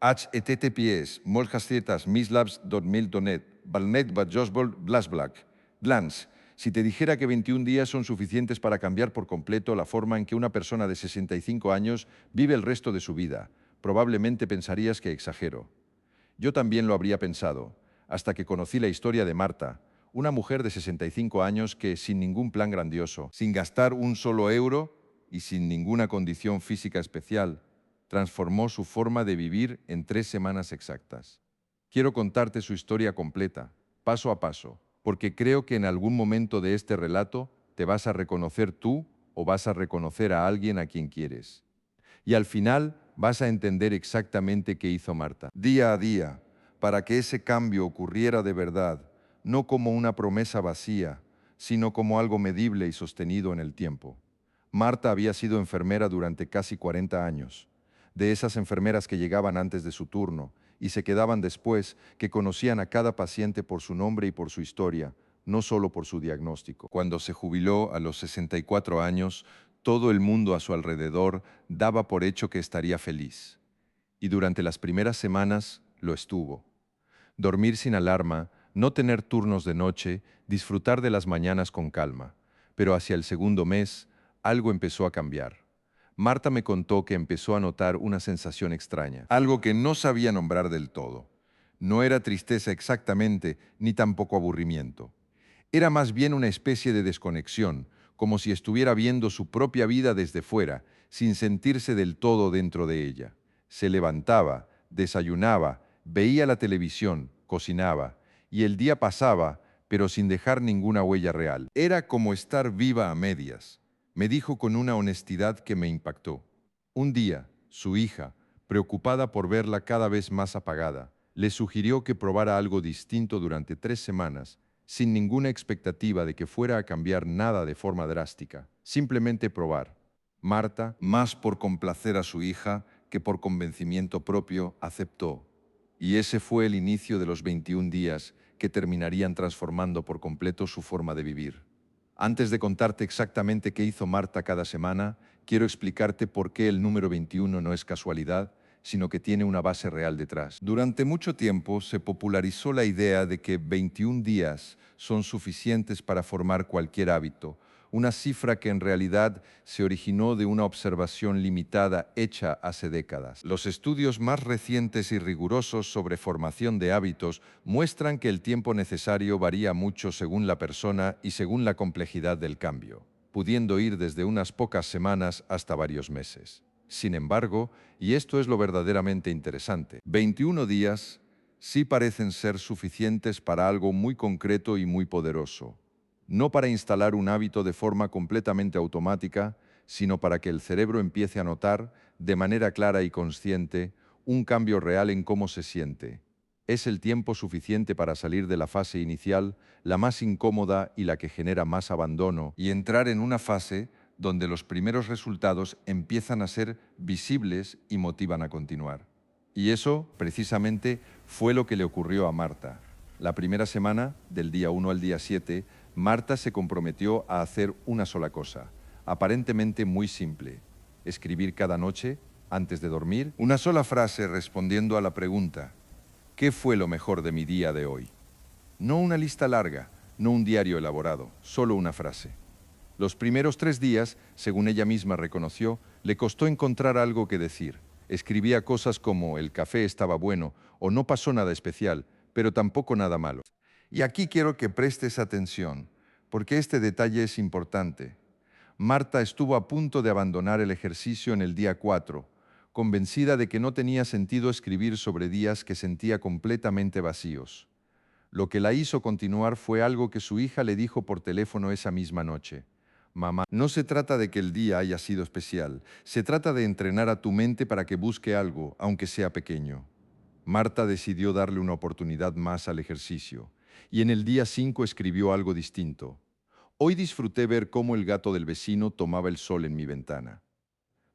https moltjas.mislabs.mil.net Balnet Bajosbol Blasblack Blans. Si te dijera que 21 días son suficientes para cambiar por completo la forma en que una persona de 65 años vive el resto de su vida, probablemente pensarías que exagero. Yo también lo habría pensado, hasta que conocí la historia de Marta, una mujer de 65 años que, sin ningún plan grandioso, sin gastar un solo euro y sin ninguna condición física especial, transformó su forma de vivir en 3 semanas exactas. Quiero contarte su historia completa, paso a paso, porque creo que en algún momento de este relato te vas a reconocer tú o vas a reconocer a alguien a quien quieres. Y al final vas a entender exactamente qué hizo Marta. Día a día, para que ese cambio ocurriera de verdad, no como una promesa vacía, sino como algo medible y sostenido en el tiempo. Marta había sido enfermera durante casi 40 años. De esas enfermeras que llegaban antes de su turno y se quedaban después, que conocían a cada paciente por su nombre y por su historia, no solo por su diagnóstico. Cuando se jubiló a los 64 años, todo el mundo a su alrededor daba por hecho que estaría feliz. Y durante las primeras semanas lo estuvo. Dormir sin alarma, no tener turnos de noche, disfrutar de las mañanas con calma. Pero hacia el segundo mes, algo empezó a cambiar. Marta me contó que empezó a notar una sensación extraña, algo que no sabía nombrar del todo. No era tristeza exactamente, ni tampoco aburrimiento. Era más bien una especie de desconexión, como si estuviera viendo su propia vida desde fuera, sin sentirse del todo dentro de ella. Se levantaba, desayunaba, veía la televisión, cocinaba, y el día pasaba, pero sin dejar ninguna huella real. Era como estar viva a medias, me dijo con una honestidad que me impactó. Un día, su hija, preocupada por verla cada vez más apagada, le sugirió que probara algo distinto durante 3 semanas, sin ninguna expectativa de que fuera a cambiar nada de forma drástica. Simplemente probar. Marta, más por complacer a su hija que por convencimiento propio, aceptó. Y ese fue el inicio de los 21 días que terminarían transformando por completo su forma de vivir. Antes de contarte exactamente qué hizo Marta cada semana, quiero explicarte por qué el número 21 no es casualidad, sino que tiene una base real detrás. Durante mucho tiempo se popularizó la idea de que 21 días son suficientes para formar cualquier hábito, una cifra que en realidad se originó de una observación limitada hecha hace décadas. Los estudios más recientes y rigurosos sobre formación de hábitos muestran que el tiempo necesario varía mucho según la persona y según la complejidad del cambio, pudiendo ir desde unas pocas semanas hasta varios meses. Sin embargo, y esto es lo verdaderamente interesante, 21 días sí parecen ser suficientes para algo muy concreto y muy poderoso. No para instalar un hábito de forma completamente automática, sino para que el cerebro empiece a notar, de manera clara y consciente, un cambio real en cómo se siente. Es el tiempo suficiente para salir de la fase inicial, la más incómoda y la que genera más abandono, y entrar en una fase donde los primeros resultados empiezan a ser visibles y motivan a continuar. Y eso, precisamente, fue lo que le ocurrió a Marta. La primera semana, del día 1 al día 7, Marta se comprometió a hacer una sola cosa, aparentemente muy simple: escribir cada noche, antes de dormir, una sola frase respondiendo a la pregunta: ¿qué fue lo mejor de mi día de hoy? No una lista larga, no un diario elaborado, solo una frase. Los primeros 3 días, según ella misma reconoció, le costó encontrar algo que decir. Escribía cosas como el café estaba bueno o no pasó nada especial, pero tampoco nada malo. Y aquí quiero que prestes atención, porque este detalle es importante. Marta estuvo a punto de abandonar el ejercicio en el día 4, convencida de que no tenía sentido escribir sobre días que sentía completamente vacíos. Lo que la hizo continuar fue algo que su hija le dijo por teléfono esa misma noche. Mamá, no se trata de que el día haya sido especial, se trata de entrenar a tu mente para que busque algo, aunque sea pequeño. Marta decidió darle una oportunidad más al ejercicio, y en el día 5 escribió algo distinto. Hoy disfruté ver cómo el gato del vecino tomaba el sol en mi ventana.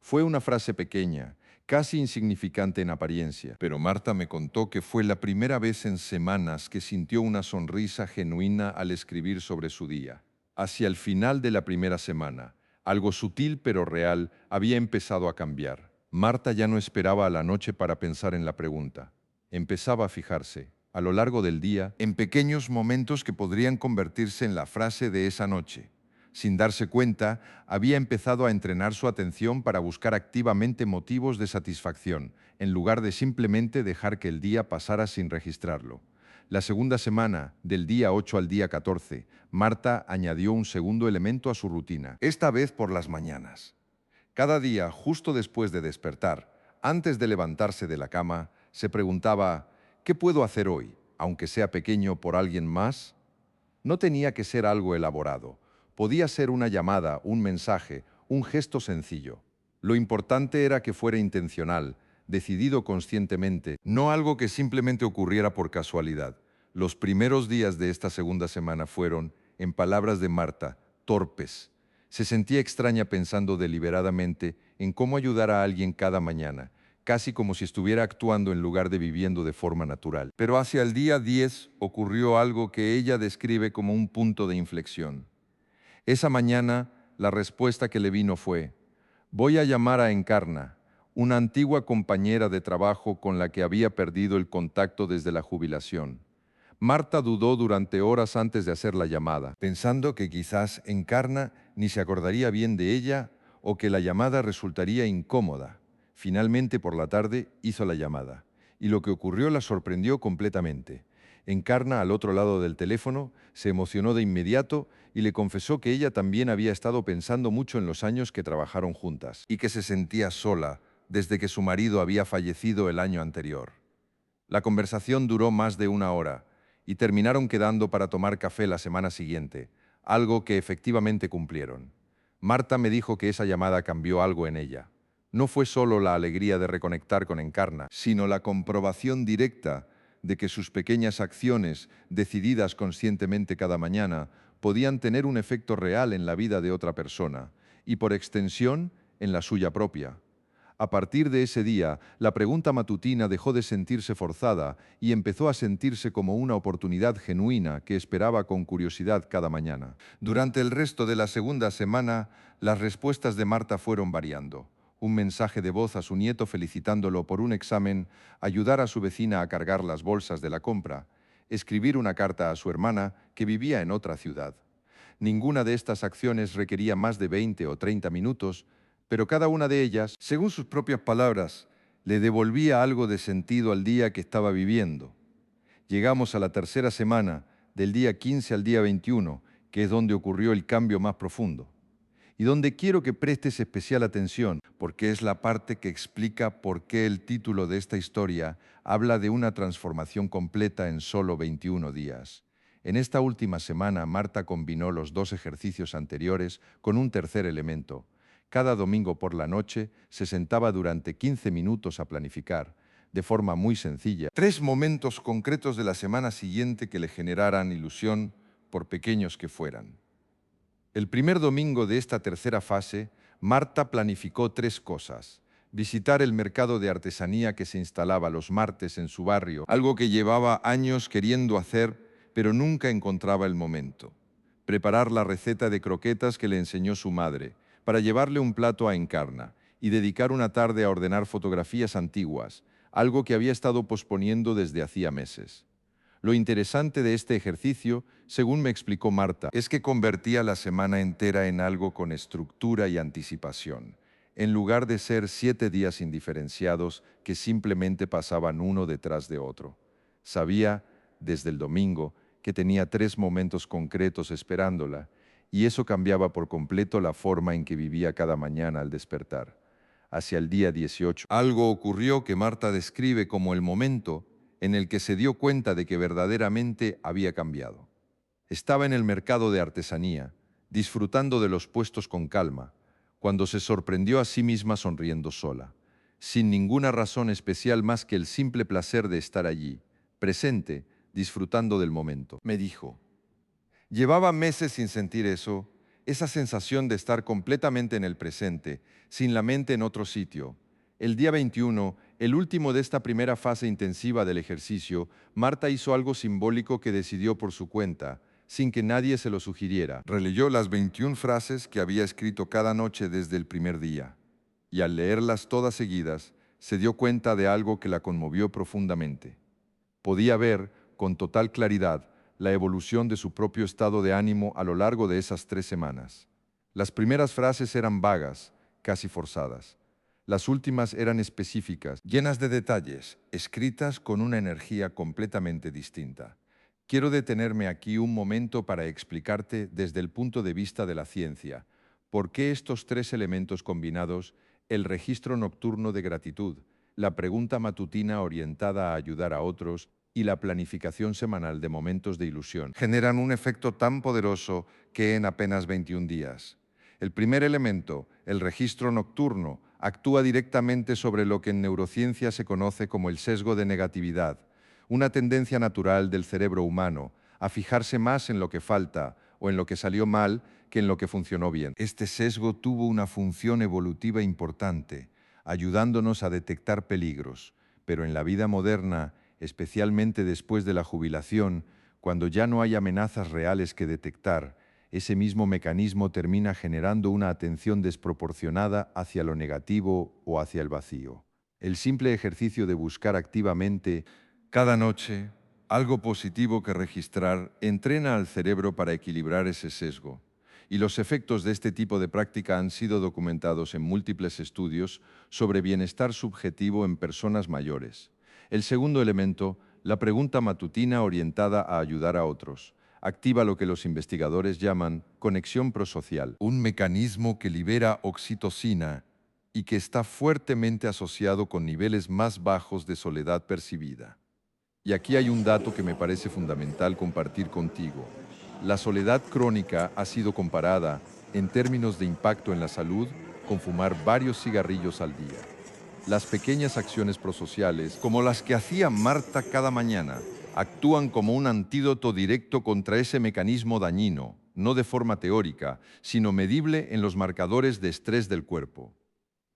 Fue una frase pequeña, casi insignificante en apariencia, pero Marta me contó que fue la primera vez en semanas que sintió una sonrisa genuina al escribir sobre su día. Hacia el final de la primera semana, algo sutil pero real había empezado a cambiar. Marta ya no esperaba a la noche para pensar en la pregunta. Empezaba a fijarse, a lo largo del día, en pequeños momentos que podrían convertirse en la frase de esa noche. Sin darse cuenta, había empezado a entrenar su atención para buscar activamente motivos de satisfacción, en lugar de simplemente dejar que el día pasara sin registrarlo. La segunda semana, del día 8 al día 14, Marta añadió un segundo elemento a su rutina, esta vez por las mañanas. Cada día, justo después de despertar, antes de levantarse de la cama, se preguntaba, ¿qué puedo hacer hoy, aunque sea pequeño, por alguien más? No tenía que ser algo elaborado. Podía ser una llamada, un mensaje, un gesto sencillo. Lo importante era que fuera intencional, decidido conscientemente, no algo que simplemente ocurriera por casualidad. Los primeros días de esta segunda semana fueron, en palabras de Marta, torpes. Se sentía extraña pensando deliberadamente en cómo ayudar a alguien cada mañana, casi como si estuviera actuando en lugar de viviendo de forma natural. Pero hacia el día 10 ocurrió algo que ella describe como un punto de inflexión. Esa mañana, la respuesta que le vino fue: voy a llamar a Encarna, una antigua compañera de trabajo con la que había perdido el contacto desde la jubilación. Marta dudó durante horas antes de hacer la llamada, pensando que quizás Encarna ni se acordaría bien de ella o que la llamada resultaría incómoda. Finalmente, por la tarde, hizo la llamada, y lo que ocurrió la sorprendió completamente. Encarna, al otro lado del teléfono, se emocionó de inmediato y le confesó que ella también había estado pensando mucho en los años que trabajaron juntas y que se sentía sola desde que su marido había fallecido el año anterior. La conversación duró más de una hora y terminaron quedando para tomar café la semana siguiente, algo que efectivamente cumplieron. Marta me dijo que esa llamada cambió algo en ella. No fue solo la alegría de reconectar con Encarna, sino la comprobación directa de que sus pequeñas acciones, decididas conscientemente cada mañana, podían tener un efecto real en la vida de otra persona y, por extensión, en la suya propia. A partir de ese día, la pregunta matutina dejó de sentirse forzada y empezó a sentirse como una oportunidad genuina que esperaba con curiosidad cada mañana. Durante el resto de la segunda semana, las respuestas de Marta fueron variando. Un mensaje de voz a su nieto felicitándolo por un examen, ayudar a su vecina a cargar las bolsas de la compra, escribir una carta a su hermana que vivía en otra ciudad. Ninguna de estas acciones requería más de 20 o 30 minutos, pero cada una de ellas, según sus propias palabras, le devolvía algo de sentido al día que estaba viviendo. Llegamos a la tercera semana, del día 15 al día 21, que es donde ocurrió el cambio más profundo. Y donde quiero que prestes especial atención, porque es la parte que explica por qué el título de esta historia habla de una transformación completa en solo 21 días. En esta última semana, Marta combinó los dos ejercicios anteriores con un tercer elemento. Cada domingo por la noche se sentaba durante 15 minutos a planificar, de forma muy sencilla, 3 momentos concretos de la semana siguiente que le generaran ilusión, por pequeños que fueran. El primer domingo de esta tercera fase, Marta planificó 3 cosas. Visitar el mercado de artesanía que se instalaba los martes en su barrio, algo que llevaba años queriendo hacer, pero nunca encontraba el momento. Preparar la receta de croquetas que le enseñó su madre, para llevarle un plato a Encarna, y dedicar una tarde a ordenar fotografías antiguas, algo que había estado posponiendo desde hacía meses. Lo interesante de este ejercicio, según me explicó Marta, es que convertía la semana entera en algo con estructura y anticipación, en lugar de ser 7 días indiferenciados que simplemente pasaban uno detrás de otro. Sabía, desde el domingo, que tenía 3 momentos concretos esperándola, y eso cambiaba por completo la forma en que vivía cada mañana al despertar. Hacia el día 18, algo ocurrió que Marta describe como el momento en el que se dio cuenta de que verdaderamente había cambiado. Estaba en el mercado de artesanía, disfrutando de los puestos con calma, cuando se sorprendió a sí misma sonriendo sola, sin ninguna razón especial más que el simple placer de estar allí, presente, disfrutando del momento. Me dijo, llevaba meses sin sentir eso, esa sensación de estar completamente en el presente, sin la mente en otro sitio. El día 21, el último de esta primera fase intensiva del ejercicio, Marta hizo algo simbólico que decidió por su cuenta, sin que nadie se lo sugiriera. Releyó las 21 frases que había escrito cada noche desde el primer día. y al leerlas todas seguidas, se dio cuenta de algo que la conmovió profundamente. Podía ver, con total claridad, la evolución de su propio estado de ánimo a lo largo de esas 3 semanas. Las primeras frases eran vagas, casi forzadas. Las últimas eran específicas, llenas de detalles, escritas con una energía completamente distinta. Quiero detenerme aquí un momento para explicarte desde el punto de vista de la ciencia por qué estos 3 elementos combinados, el registro nocturno de gratitud, la pregunta matutina orientada a ayudar a otros y la planificación semanal de momentos de ilusión, generan un efecto tan poderoso que en apenas 21 días. El primer elemento, el registro nocturno, actúa directamente sobre lo que en neurociencia se conoce como el sesgo de negatividad, una tendencia natural del cerebro humano a fijarse más en lo que falta o en lo que salió mal que en lo que funcionó bien. Este sesgo tuvo una función evolutiva importante, ayudándonos a detectar peligros, pero en la vida moderna, especialmente después de la jubilación, cuando ya no hay amenazas reales que detectar, ese mismo mecanismo termina generando una atención desproporcionada hacia lo negativo o hacia el vacío. El simple ejercicio de buscar activamente cada noche algo positivo que registrar entrena al cerebro para equilibrar ese sesgo. Y los efectos de este tipo de práctica han sido documentados en múltiples estudios sobre bienestar subjetivo en personas mayores. El segundo elemento, la pregunta matutina orientada a ayudar a otros, activa lo que los investigadores llaman conexión prosocial, un mecanismo que libera oxitocina y que está fuertemente asociado con niveles más bajos de soledad percibida. Y aquí hay un dato que me parece fundamental compartir contigo. La soledad crónica ha sido comparada, en términos de impacto en la salud, con fumar varios cigarrillos al día. Las pequeñas acciones prosociales, como las que hacía Marta cada mañana, actúan como un antídoto directo contra ese mecanismo dañino, no de forma teórica, sino medible en los marcadores de estrés del cuerpo.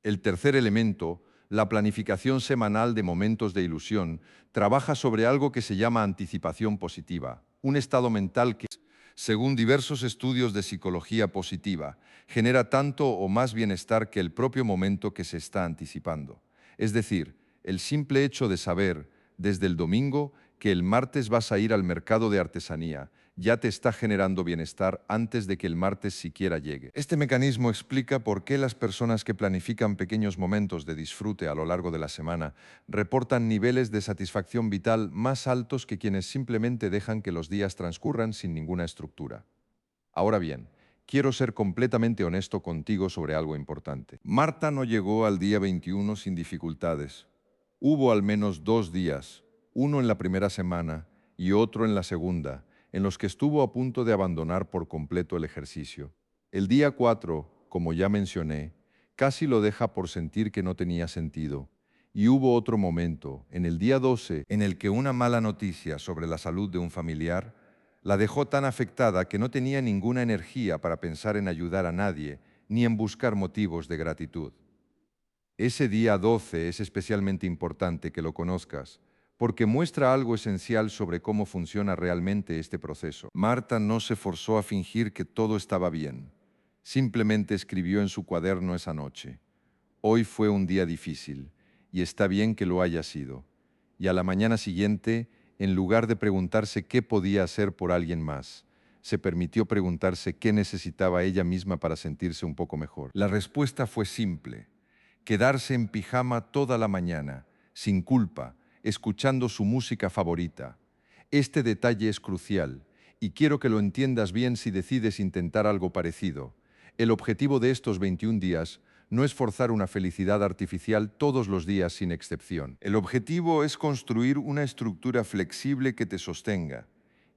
El tercer elemento, la planificación semanal de momentos de ilusión, trabaja sobre algo que se llama anticipación positiva, un estado mental que, según diversos estudios de psicología positiva, genera tanto o más bienestar que el propio momento que se está anticipando. Es decir, el simple hecho de saber, desde el domingo, que el martes vas a ir al mercado de artesanía, ya te está generando bienestar antes de que el martes siquiera llegue. Este mecanismo explica por qué las personas que planifican pequeños momentos de disfrute a lo largo de la semana reportan niveles de satisfacción vital más altos que quienes simplemente dejan que los días transcurran sin ninguna estructura. Ahora bien, quiero ser completamente honesto contigo sobre algo importante. Marta no llegó al día 21 sin dificultades. Hubo al menos 2 días, uno en la primera semana y otro en la segunda, en los que estuvo a punto de abandonar por completo el ejercicio. El día 4, como ya mencioné, casi lo deja por sentir que no tenía sentido. Y hubo otro momento, en el día 12, en el que una mala noticia sobre la salud de un familiar la dejó tan afectada que no tenía ninguna energía para pensar en ayudar a nadie ni en buscar motivos de gratitud. Ese día 12 es especialmente importante que lo conozcas, porque muestra algo esencial sobre cómo funciona realmente este proceso. Marta no se forzó a fingir que todo estaba bien. Simplemente escribió en su cuaderno esa noche: hoy fue un día difícil, y está bien que lo haya sido. Y a la mañana siguiente, en lugar de preguntarse qué podía hacer por alguien más, se permitió preguntarse qué necesitaba ella misma para sentirse un poco mejor. La respuesta fue simple: quedarse en pijama toda la mañana, sin culpa, escuchando su música favorita. Este detalle es crucial, y quiero que lo entiendas bien si decides intentar algo parecido. El objetivo de estos 21 días no es forzar una felicidad artificial todos los días sin excepción. El objetivo es construir una estructura flexible que te sostenga,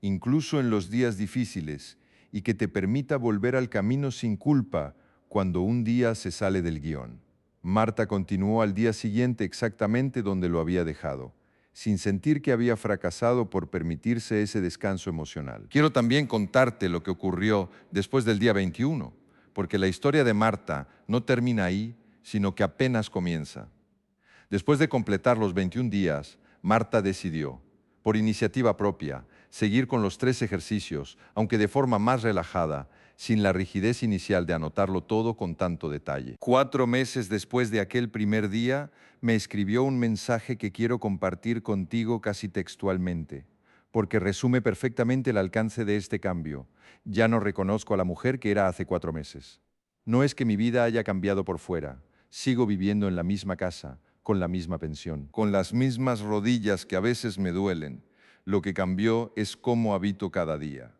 incluso en los días difíciles, y que te permita volver al camino sin culpa cuando un día se sale del guión. Marta continuó al día siguiente exactamente donde lo había dejado, sin sentir que había fracasado por permitirse ese descanso emocional. Quiero también contarte lo que ocurrió después del día 21, porque la historia de Marta no termina ahí, sino que apenas comienza. Después de completar los 21 días, Marta decidió, por iniciativa propia, seguir con los 3 ejercicios, aunque de forma más relajada, sin la rigidez inicial de anotarlo todo con tanto detalle. 4 meses después de aquel primer día, me escribió un mensaje que quiero compartir contigo casi textualmente, porque resume perfectamente el alcance de este cambio. Ya no reconozco a la mujer que era hace 4 meses. No es que mi vida haya cambiado por fuera. Sigo viviendo en la misma casa, con la misma pensión, con las mismas rodillas que a veces me duelen. Lo que cambió es cómo habito cada día.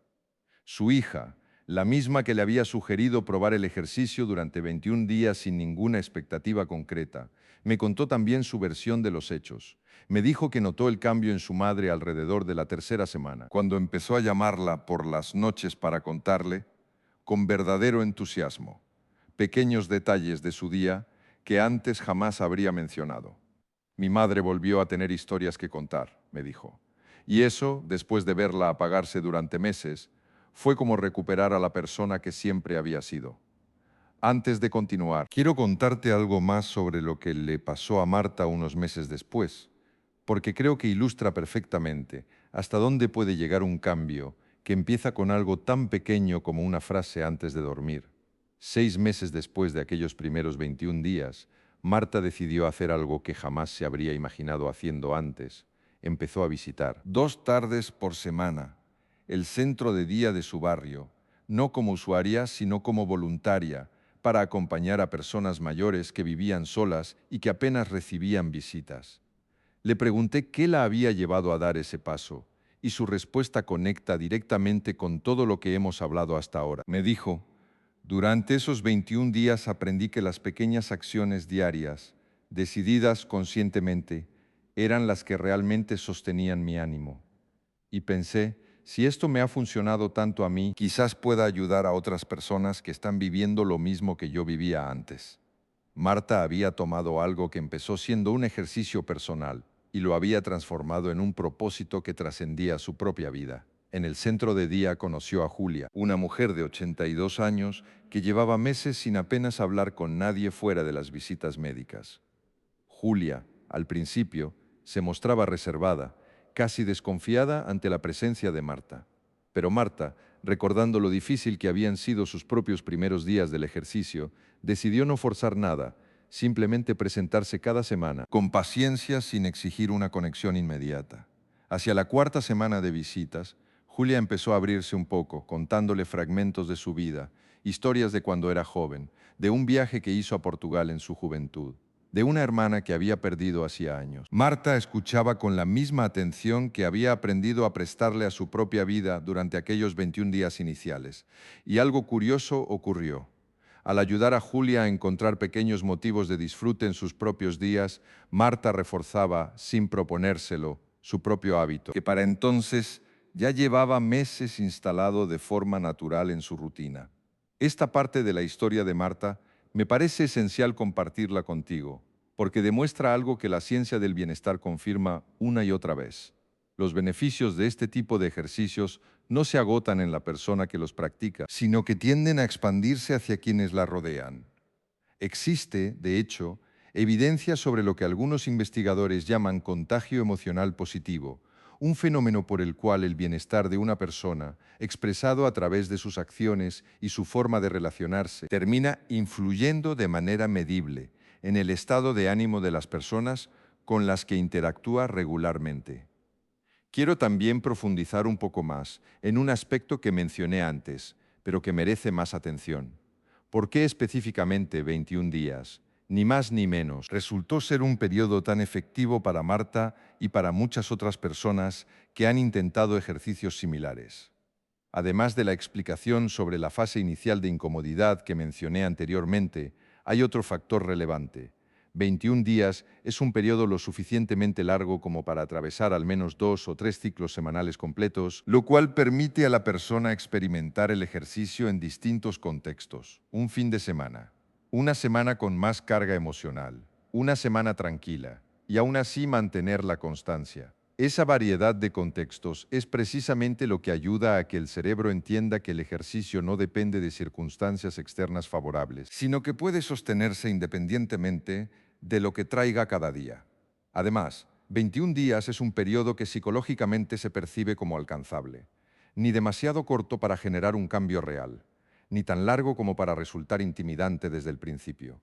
Su hija, la misma que le había sugerido probar el ejercicio durante 21 días sin ninguna expectativa concreta, me contó también su versión de los hechos. Me dijo que notó el cambio en su madre alrededor de la tercera semana, cuando empezó a llamarla por las noches para contarle, con verdadero entusiasmo, pequeños detalles de su día que antes jamás habría mencionado. Mi madre volvió a tener historias que contar, me dijo. Y eso, después de verla apagarse durante meses, fue como recuperar a la persona que siempre había sido. Antes de continuar, quiero contarte algo más sobre lo que le pasó a Marta unos meses después, porque creo que ilustra perfectamente hasta dónde puede llegar un cambio que empieza con algo tan pequeño como una frase antes de dormir. 6 meses después de aquellos primeros 21 días, Marta decidió hacer algo que jamás se habría imaginado haciendo antes. Empezó a visitar 2 tardes por semana el centro de día de su barrio, no como usuaria, sino como voluntaria, para acompañar a personas mayores que vivían solas y que apenas recibían visitas. Le pregunté qué la había llevado a dar ese paso, y su respuesta conecta directamente con todo lo que hemos hablado hasta ahora. Me dijo: durante esos 21 días aprendí que las pequeñas acciones diarias, decididas conscientemente, eran las que realmente sostenían mi ánimo. Y pensé, si esto me ha funcionado tanto a mí, quizás pueda ayudar a otras personas que están viviendo lo mismo que yo vivía antes. Marta había tomado algo que empezó siendo un ejercicio personal y lo había transformado en un propósito que trascendía su propia vida. En el centro de día conoció a Julia, una mujer de 82 años que llevaba meses sin apenas hablar con nadie fuera de las visitas médicas. Julia, al principio, se mostraba reservada, casi desconfiada ante la presencia de Marta. Pero Marta, recordando lo difícil que habían sido sus propios primeros días del ejercicio, decidió no forzar nada, simplemente presentarse cada semana, con paciencia sin exigir una conexión inmediata. Hacia la cuarta semana de visitas, Julia empezó a abrirse un poco, contándole fragmentos de su vida, historias de cuando era joven, de un viaje que hizo a Portugal en su juventud, de una hermana que había perdido hacía años. Marta escuchaba con la misma atención que había aprendido a prestarle a su propia vida durante aquellos 21 días iniciales. Y algo curioso ocurrió. Al ayudar a Julia a encontrar pequeños motivos de disfrute en sus propios días, Marta reforzaba, sin proponérselo, su propio hábito, que para entonces ya llevaba meses instalado de forma natural en su rutina. Esta parte de la historia de Marta me parece esencial compartirla contigo, porque demuestra algo que la ciencia del bienestar confirma una y otra vez. Los beneficios de este tipo de ejercicios no se agotan en la persona que los practica, sino que tienden a expandirse hacia quienes la rodean. Existe, de hecho, evidencia sobre lo que algunos investigadores llaman contagio emocional positivo, un fenómeno por el cual el bienestar de una persona, expresado a través de sus acciones y su forma de relacionarse, termina influyendo de manera medible en el estado de ánimo de las personas con las que interactúa regularmente. Quiero también profundizar un poco más en un aspecto que mencioné antes, pero que merece más atención. ¿Por qué específicamente 21 días? Ni más ni menos. Resultó ser un periodo tan efectivo para Marta y para muchas otras personas que han intentado ejercicios similares. Además de la explicación sobre la fase inicial de incomodidad que mencioné anteriormente, hay otro factor relevante. 21 días es un periodo lo suficientemente largo como para atravesar al menos 2 o 3 ciclos semanales completos, lo cual permite a la persona experimentar el ejercicio en distintos contextos. Un fin de semana, una semana con más carga emocional, una semana tranquila, y aún así mantener la constancia. Esa variedad de contextos es precisamente lo que ayuda a que el cerebro entienda que el ejercicio no depende de circunstancias externas favorables, sino que puede sostenerse independientemente de lo que traiga cada día. Además, 21 días es un periodo que psicológicamente se percibe como alcanzable, ni demasiado corto para generar un cambio real, ni tan largo como para resultar intimidante desde el principio.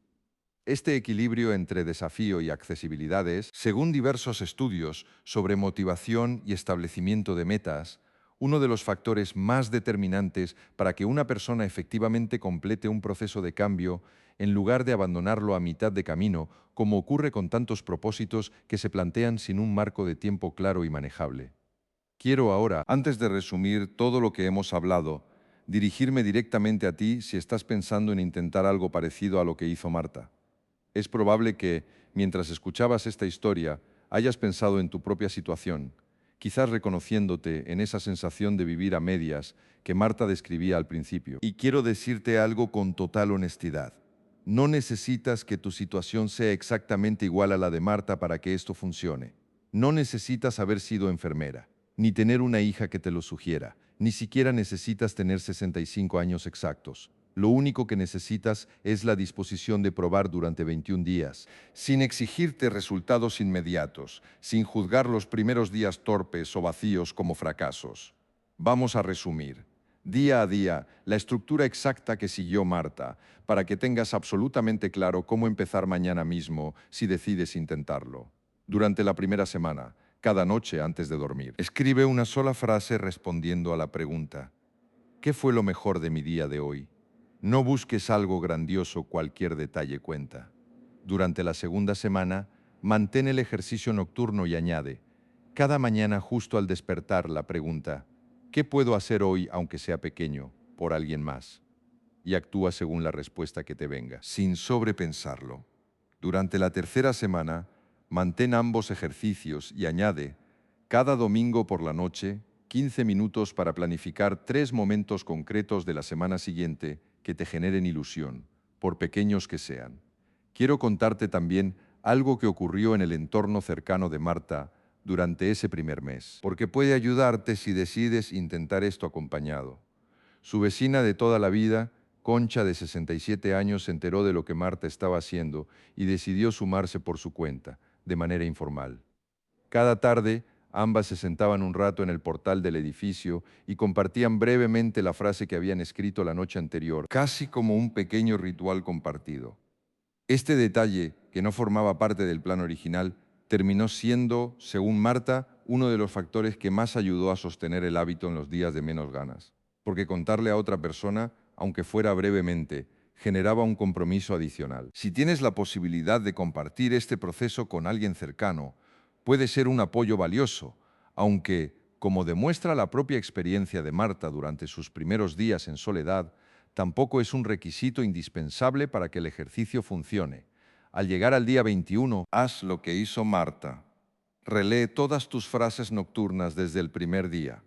Este equilibrio entre desafío y accesibilidad es, según diversos estudios sobre motivación y establecimiento de metas, uno de los factores más determinantes para que una persona efectivamente complete un proceso de cambio en lugar de abandonarlo a mitad de camino, como ocurre con tantos propósitos que se plantean sin un marco de tiempo claro y manejable. Quiero ahora, antes de resumir todo lo que hemos hablado, dirigirme directamente a ti si estás pensando en intentar algo parecido a lo que hizo Marta. Es probable que, mientras escuchabas esta historia, hayas pensado en tu propia situación, quizás reconociéndote en esa sensación de vivir a medias que Marta describía al principio. Y quiero decirte algo con total honestidad. No necesitas que tu situación sea exactamente igual a la de Marta para que esto funcione. No necesitas haber sido enfermera, ni tener una hija que te lo sugiera, ni siquiera necesitas tener 65 años exactos. Lo único que necesitas es la disposición de probar durante 21 días, sin exigirte resultados inmediatos, sin juzgar los primeros días torpes o vacíos como fracasos. Vamos a resumir, día a día, la estructura exacta que siguió Marta, para que tengas absolutamente claro cómo empezar mañana mismo si decides intentarlo. Durante la primera semana, cada noche antes de dormir, escribe una sola frase respondiendo a la pregunta: ¿qué fue lo mejor de mi día de hoy? No busques algo grandioso, cualquier detalle cuenta. Durante la segunda semana, mantén el ejercicio nocturno y añade, cada mañana justo al despertar, la pregunta, ¿qué puedo hacer hoy, aunque sea pequeño, por alguien más? Y actúa según la respuesta que te venga, sin sobrepensarlo. Durante la tercera semana, mantén ambos ejercicios y añade, cada domingo por la noche, 15 minutos para planificar 3 momentos concretos de la semana siguiente que te generen ilusión, por pequeños que sean. Quiero contarte también algo que ocurrió en el entorno cercano de Marta durante ese primer mes, porque puede ayudarte si decides intentar esto acompañado. Su vecina de toda la vida, Concha, de 67 años, se enteró de lo que Marta estaba haciendo y decidió sumarse por su cuenta, de manera informal. Cada tarde, ambas se sentaban un rato en el portal del edificio y compartían brevemente la frase que habían escrito la noche anterior, casi como un pequeño ritual compartido. Este detalle, que no formaba parte del plan original, terminó siendo, según Marta, uno de los factores que más ayudó a sostener el hábito en los días de menos ganas. Porque contarle a otra persona, aunque fuera brevemente, generaba un compromiso adicional. Si tienes la posibilidad de compartir este proceso con alguien cercano, puede ser un apoyo valioso, aunque, como demuestra la propia experiencia de Marta durante sus primeros días en soledad, tampoco es un requisito indispensable para que el ejercicio funcione. Al llegar al día 21, haz lo que hizo Marta. Relee todas tus frases nocturnas desde el primer día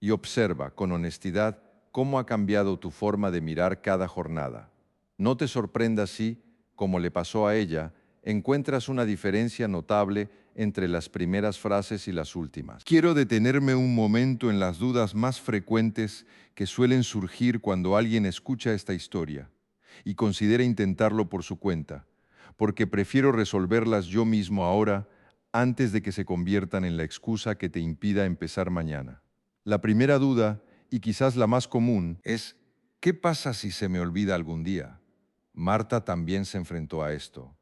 y observa con honestidad cómo ha cambiado tu forma de mirar cada jornada. No te sorprendas si, como le pasó a ella, encuentras una diferencia notable entre las primeras frases y las últimas. Quiero detenerme un momento en las dudas más frecuentes que suelen surgir cuando alguien escucha esta historia y considera intentarlo por su cuenta, porque prefiero resolverlas yo mismo ahora antes de que se conviertan en la excusa que te impida empezar mañana. La primera duda, y quizás la más común, es ¿qué pasa si se me olvida algún día? Marta también se enfrentó a esto.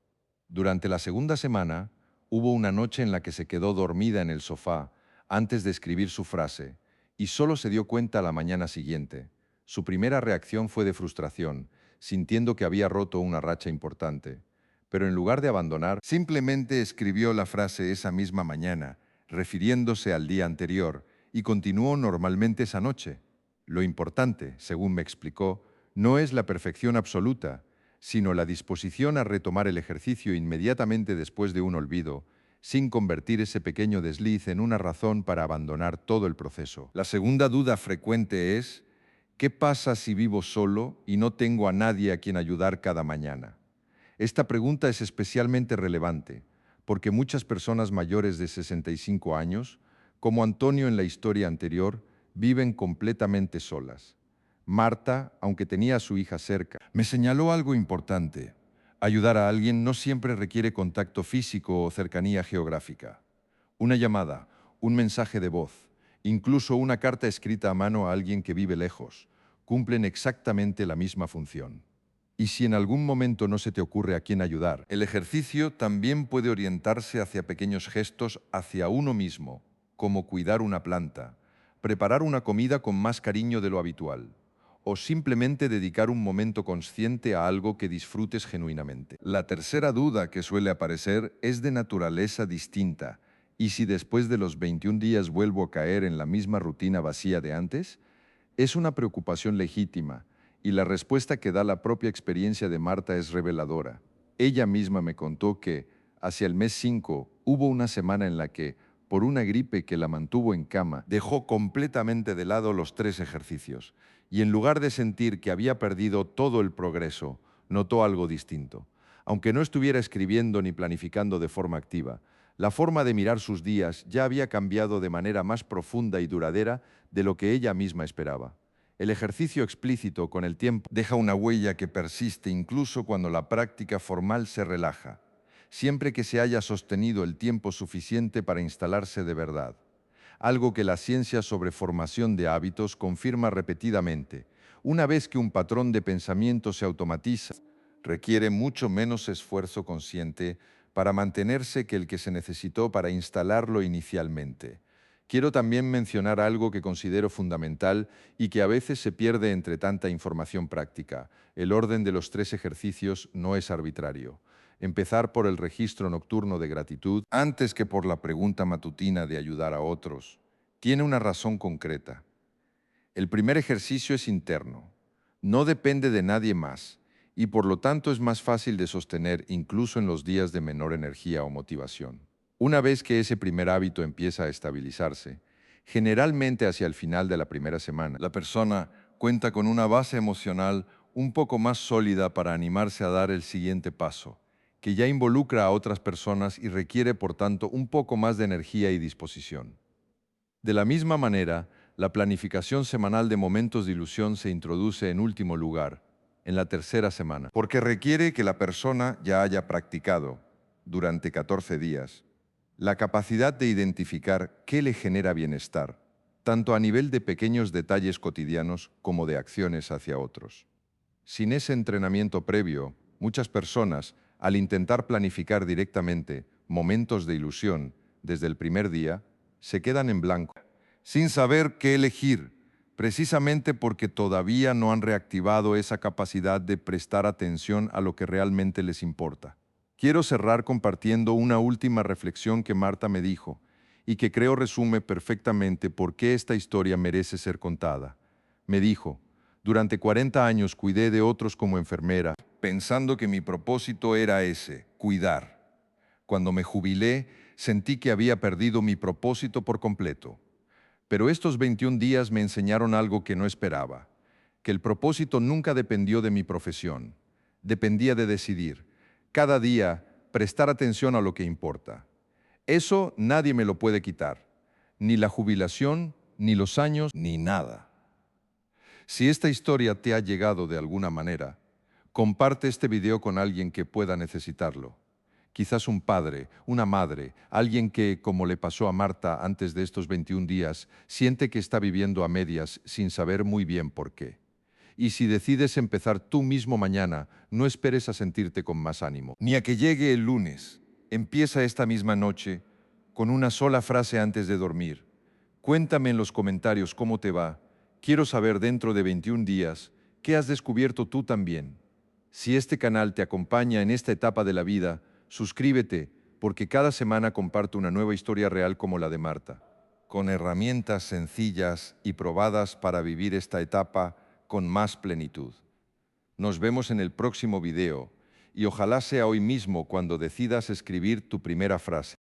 Durante la segunda semana, hubo una noche en la que se quedó dormida en el sofá antes de escribir su frase y solo se dio cuenta a la mañana siguiente. Su primera reacción fue de frustración, sintiendo que había roto una racha importante. Pero en lugar de abandonar, simplemente escribió la frase esa misma mañana, refiriéndose al día anterior, y continuó normalmente esa noche. Lo importante, según me explicó, no es la perfección absoluta, sino la disposición a retomar el ejercicio inmediatamente después de un olvido, sin convertir ese pequeño desliz en una razón para abandonar todo el proceso. La segunda duda frecuente es, ¿qué pasa si vivo solo y no tengo a nadie a quien ayudar cada mañana? Esta pregunta es especialmente relevante, porque muchas personas mayores de 65 años, como Antonio en la historia anterior, viven completamente solas. Marta, aunque tenía a su hija cerca, me señaló algo importante. Ayudar a alguien no siempre requiere contacto físico o cercanía geográfica. Una llamada, un mensaje de voz, incluso una carta escrita a mano a alguien que vive lejos, cumplen exactamente la misma función. Y si en algún momento no se te ocurre a quién ayudar, el ejercicio también puede orientarse hacia pequeños gestos hacia uno mismo, como cuidar una planta, preparar una comida con más cariño de lo habitual, o simplemente dedicar un momento consciente a algo que disfrutes genuinamente. La tercera duda que suele aparecer es de naturaleza distinta. ¿Y si después de los 21 días vuelvo a caer en la misma rutina vacía de antes? Es una preocupación legítima, y la respuesta que da la propia experiencia de Marta es reveladora. Ella misma me contó que, hacia el mes 5, hubo una semana en la que, por una gripe que la mantuvo en cama, dejó completamente de lado los 3 ejercicios, y en lugar de sentir que había perdido todo el progreso, notó algo distinto. Aunque no estuviera escribiendo ni planificando de forma activa, la forma de mirar sus días ya había cambiado de manera más profunda y duradera de lo que ella misma esperaba. El ejercicio explícito con el tiempo deja una huella que persiste incluso cuando la práctica formal se relaja, siempre que se haya sostenido el tiempo suficiente para instalarse de verdad. Algo que la ciencia sobre formación de hábitos confirma repetidamente. Una vez que un patrón de pensamiento se automatiza, requiere mucho menos esfuerzo consciente para mantenerse que el que se necesitó para instalarlo inicialmente. Quiero también mencionar algo que considero fundamental y que a veces se pierde entre tanta información práctica. El orden de los 3 ejercicios no es arbitrario. Empezar por el registro nocturno de gratitud, antes que por la pregunta matutina de ayudar a otros, tiene una razón concreta. El primer ejercicio es interno, no depende de nadie más y por lo tanto es más fácil de sostener incluso en los días de menor energía o motivación. Una vez que ese primer hábito empieza a estabilizarse, generalmente hacia el final de la primera semana, la persona cuenta con una base emocional un poco más sólida para animarse a dar el siguiente paso, que ya involucra a otras personas y requiere, por tanto, un poco más de energía y disposición. De la misma manera, la planificación semanal de momentos de ilusión se introduce en último lugar, en la tercera semana, porque requiere que la persona ya haya practicado, durante 14 días, la capacidad de identificar qué le genera bienestar, tanto a nivel de pequeños detalles cotidianos como de acciones hacia otros. Sin ese entrenamiento previo, muchas personas, al intentar planificar directamente momentos de ilusión desde el primer día, se quedan en blanco, sin saber qué elegir, precisamente porque todavía no han reactivado esa capacidad de prestar atención a lo que realmente les importa. Quiero cerrar compartiendo una última reflexión que Marta me dijo y que creo resume perfectamente por qué esta historia merece ser contada. Me dijo: durante 40 años cuidé de otros como enfermera, pensando que mi propósito era ese, cuidar. Cuando me jubilé, sentí que había perdido mi propósito por completo. Pero estos 21 días me enseñaron algo que no esperaba, que el propósito nunca dependió de mi profesión, dependía de decidir, cada día, prestar atención a lo que importa. Eso nadie me lo puede quitar, ni la jubilación, ni los años, ni nada. Si esta historia te ha llegado de alguna manera, comparte este video con alguien que pueda necesitarlo. Quizás un padre, una madre, alguien que, como le pasó a Marta antes de estos 21 días, siente que está viviendo a medias sin saber muy bien por qué. Y si decides empezar tú mismo mañana, no esperes a sentirte con más ánimo, ni a que llegue el lunes. Empieza esta misma noche con una sola frase antes de dormir. Cuéntame en los comentarios cómo te va. Quiero saber dentro de 21 días qué has descubierto tú también. Si este canal te acompaña en esta etapa de la vida, suscríbete, porque cada semana comparto una nueva historia real como la de Marta, con herramientas sencillas y probadas para vivir esta etapa con más plenitud. Nos vemos en el próximo video y ojalá sea hoy mismo cuando decidas escribir tu primera frase.